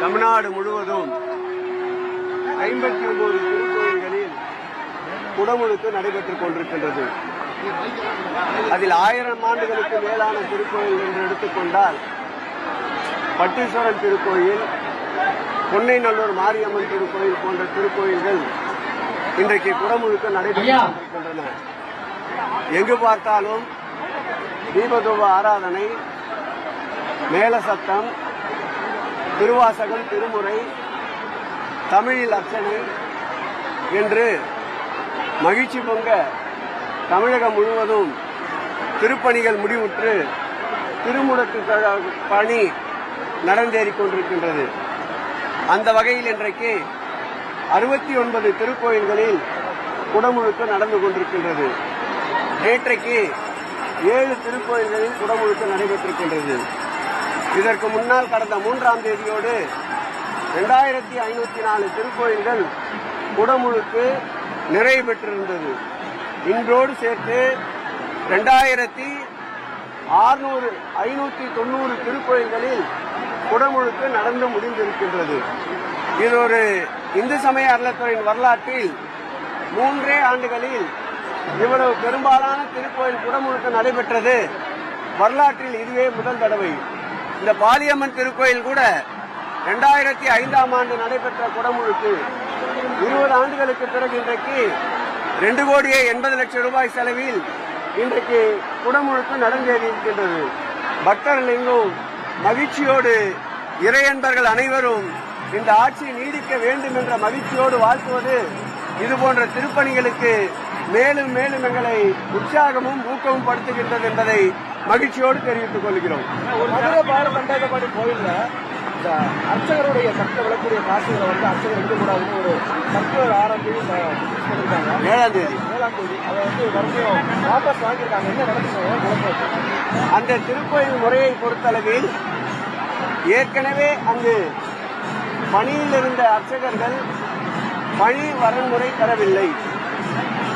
தமிழ்நாடு முழுவதும் 59 திருக்கோயில்களில் குடமுழுக்கு நடைபெற்றுக் கொண்டிருக்கின்றது. அதில் 1000 ஆண்டுகளுக்கு மேலான திருக்கோயில் என்று எடுத்துக்கொண்டால் பட்டீஸ்வரன் திருக்கோயில், பொன்னைநல்லூர் மாரியம்மன் திருக்கோயில் போன்ற திருக்கோயில்கள் இன்றைக்கு குடமுழுக்கு நடைபெற்றுக் கொண்டிருக்கின்றன. எங்கு பார்த்தாலும் தீபதூப ஆராதனை, மேல சத்தம், திருவாசகம், திருமுறை, தமிழில் அர்ச்சனை என்று மகிழ்ச்சி பொங்க தமிழகம் முழுவதும் திருப்பணிகள் முடிவுற்று திருமுழுக்கு பணி நடந்தேறிக் கொண்டிருக்கின்றது. அந்த வகையில் இன்றைக்கு 69 திருக்கோயில்களில் குடமுழுக்கு நடந்து கொண்டிருக்கின்றது. நேற்றைக்கு 7 திருக்கோயில்களில் குடமுழுக்கு நடைபெற்றிருக்கின்றது. இதற்கு முன்னால் கடந்த 3ஆம் தேதியோடு 2504 திருக்கோயில்கள் குடமுழுக்கு நிறைவு பெற்றிருந்தது. இன்றோடு சேர்த்து 2590 திருக்கோயில்களில் குடமுழுக்கு நடந்து முடிந்திருக்கின்றது. இது ஒரு இந்து சமய அறநிலையத்துறையின் வரலாற்றில் 3 ஆண்டுகளில் இவ்வளவு பெரும்பாலான திருக்கோயில் குடமுழுக்கு நடைபெற்றது வரலாற்றில் இதுவே முதல் தடவை. இந்த பாலியம்மன் திருக்கோயில் கூட 2005ஆம் ஆண்டு நடைபெற்ற குடமுழுக்கு 20 ஆண்டுகளுக்கு பிறகு இன்றைக்கு 2,80,00,000 ரூபாய் செலவில் இன்றைக்கு குடமுழுக்கு நடந்தேறியிருக்கின்றது. பக்தர்கள் எங்கும் மகிழ்ச்சியோடு, இறையன்பர்கள் அனைவரும் இந்த ஆட்சி நீடிக்க வேண்டும் என்ற மகிழ்ச்சியோடு வாழ்த்துவது இதுபோன்ற திருப்பணிகளுக்கு மேலும் மேலும் எங்களை உற்சாகமும் ஊக்கமும் படுத்துகின்றது என்பதை மகிழ்ச்சியோடு தெரிவித்துக் கொள்கிறோம். ஒரு மதுரை பாலகண்டாயபாடி கோயில்ல இந்த அர்ச்சகருடைய சட்ட விளக்கூடிய காசுகளை அர்ச்சகர் எடுக்கக்கூடாதுன்னு ஒரு சர்க்குலர் ஆரம்பி சொல்லியிருக்காங்க. 7ஆம் தேதி அதை மறுபடியும் வாபஸ் வாங்கியிருக்காங்க. என்ன நடந்துச்சு? அந்த திருக்கோயில் முறையை பொறுத்தளவில் ஏற்கனவே அங்கு பணியில் இருந்த அர்ச்சகர்கள் பணி வரன்முறை தரவில்லை.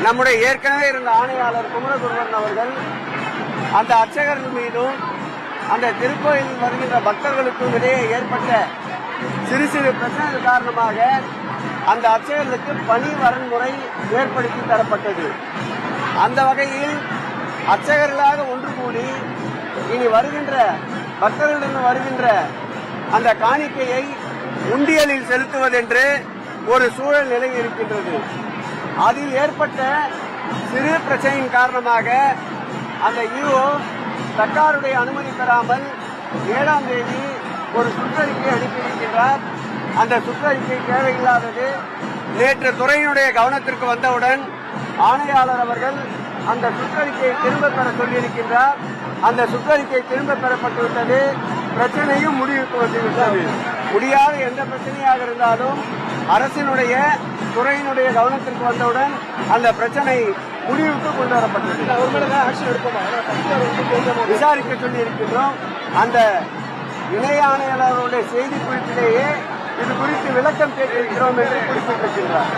நம்முடைய ஏற்கனவே இருந்த ஆணையாளர் குமரகுருவன் அவர்கள் அந்த அர்ச்சகர்கள் மீதும் அந்த திருக்கோயிலில் வருகின்ற பக்தர்களுக்கும் இடையே ஏற்பட்ட சிறு சிறு பிரச்சனைகள் காரணமாக அந்த அர்ச்சகர்களுக்கு பணி வரன்முறை ஏற்படுத்தி தரப்பட்டது. அந்த வகையில் அர்ச்சகர்களாக ஒன்று கூடி இனி வருகின்ற பக்தர்களிடம் வருகின்ற அந்த காணிக்கையை உண்டியலில் செலுத்துவதென்று ஒரு சூழல் நிலை இருக்கின்றது. அதில் ஏற்பட்ட சிறு பிரச்சனையின் காரணமாக அந்த ஈஓ சர்க்காருடைய அனுமதி பெறாமல் 7ஆம் தேதி ஒரு சுற்றறிக்கை அனுப்பியிருக்கின்றார். அந்த சுற்றறிக்கை தேவையில்லாதது. நேற்று துறையினுடைய கவனத்திற்கு வந்தவுடன் ஆணையாளர் அவர்கள் அந்த சுற்றறிக்கையை திரும்ப பெற சொல்லியிருக்கின்றார். அந்த சுற்றறிக்கை திரும்ப பெறப்பட்டுவிட்டது. பிரச்சனையும் முடிவுக்கு வந்துவிட்டது. முடியாத எந்த பிரச்சனையாக இருந்தாலும் அரசினுடைய துறையினுடைய கவனத்திற்கு வந்தவுடன் அந்த பிரச்சனை முடிவுக்கு கொண்டு வரப்பட்டது. விசாரிக்க சொல்லி இருக்கின்றோம். அந்த இணை ஆணையாளருடைய செய்தி குறிப்பிலேயே இது குறித்து விளக்கம் கேட்டிருக்கிறோம் என்று குறிப்பிட்டிருக்கின்றார்.